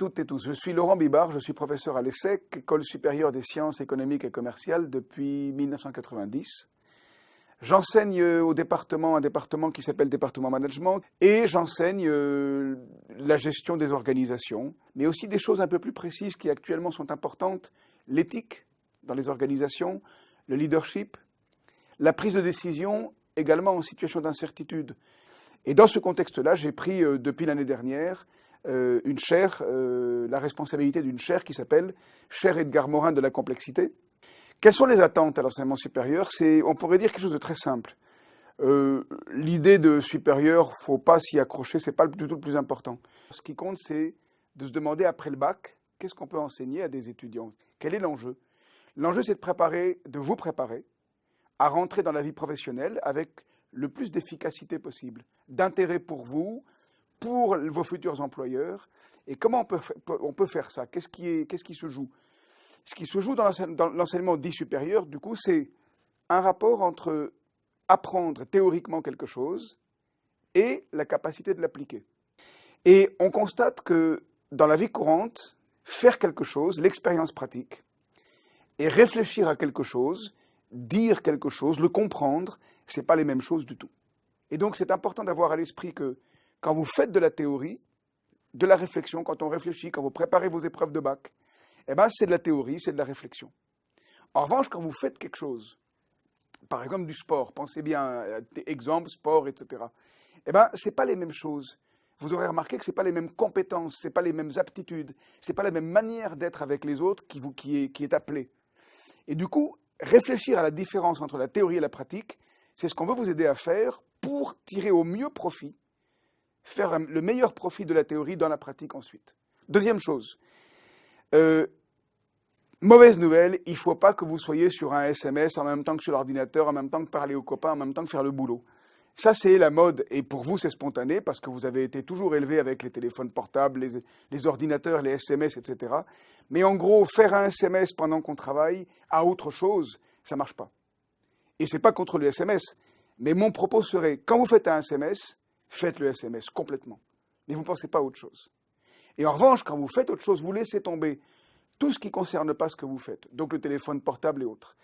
toutes et tous. Je suis Laurent Bibard, je suis professeur à l'ESSEC, École supérieure des sciences économiques et commerciales, depuis 1990. J'enseigne un département qui s'appelle département management, et j'enseigne la gestion des organisations, mais aussi des choses un peu plus précises qui actuellement sont importantes, l'éthique dans les organisations, le leadership, la prise de décision, également en situation d'incertitude. Et dans ce contexte-là, j'ai pris depuis l'année dernière une chaire, la responsabilité d'une chaire qui s'appelle Chaire Edgar Morin de la complexité. Quelles sont les attentes à l'enseignement supérieur? On pourrait dire quelque chose de très simple. L'idée de supérieur, il ne faut pas s'y accrocher, ce n'est pas du tout le plus important. Ce qui compte, c'est de se demander après le bac, qu'est-ce qu'on peut enseigner à des étudiants? Quel est l'enjeu? L'enjeu, c'est de vous préparer à rentrer dans la vie professionnelle avec le plus d'efficacité possible, d'intérêt pour vous, pour vos futurs employeurs. Et comment on peut faire ça? Qu'est-ce qui se joue? Ce qui se joue dans l'enseignement dit supérieur, du coup, c'est un rapport entre apprendre théoriquement quelque chose et la capacité de l'appliquer. Et on constate que dans la vie courante, faire quelque chose, l'expérience pratique, et réfléchir à quelque chose, dire quelque chose, le comprendre, ce n'est pas les mêmes choses du tout. Et donc c'est important d'avoir à l'esprit que quand vous faites de la théorie, de la réflexion, quand on réfléchit, quand vous préparez vos épreuves de bac, eh ben, c'est de la théorie, c'est de la réflexion. En revanche, quand vous faites quelque chose, par exemple du sport, pensez bien, exemple, sport, etc., eh ben, ce n'est pas les mêmes choses. Vous aurez remarqué que ce n'est pas les mêmes compétences, ce n'est pas les mêmes aptitudes, ce n'est pas la même manière d'être avec les autres qui est appelée. Et du coup, réfléchir à la différence entre la théorie et la pratique, c'est ce qu'on veut vous aider à faire pour tirer au mieux profit, faire le meilleur profit de la théorie dans la pratique ensuite. Deuxième chose, mauvaise nouvelle, il ne faut pas que vous soyez sur un SMS en même temps que sur l'ordinateur, en même temps que parler aux copains, en même temps que faire le boulot. Ça, c'est la mode, et pour vous, c'est spontané, parce que vous avez été toujours élevé avec les téléphones portables, les ordinateurs, les SMS, etc. Mais en gros, faire un SMS pendant qu'on travaille à autre chose, ça ne marche pas. Et ce n'est pas contre le SMS, mais mon propos serait, quand vous faites un SMS, faites le SMS complètement. Mais vous ne pensez pas à autre chose. Et en revanche, quand vous faites autre chose, vous laissez tomber tout ce qui ne concerne pas ce que vous faites, donc le téléphone portable et autres.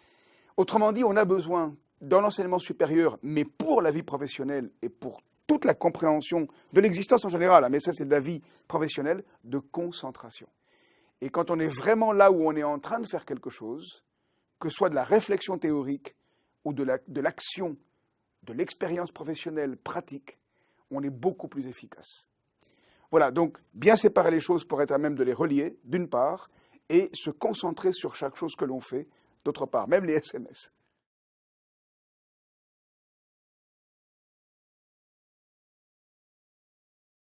Autrement dit, on a besoin, dans l'enseignement supérieur, mais pour la vie professionnelle et pour toute la compréhension de l'existence en général, mais ça c'est de la vie professionnelle, de concentration. Et quand on est vraiment là où on est en train de faire quelque chose, que ce soit de la réflexion théorique ou de l'action, de l'expérience professionnelle pratique, on est beaucoup plus efficace. Voilà, donc bien séparer les choses pour être à même de les relier, d'une part, et se concentrer sur chaque chose que l'on fait, d'autre part, même les SMS.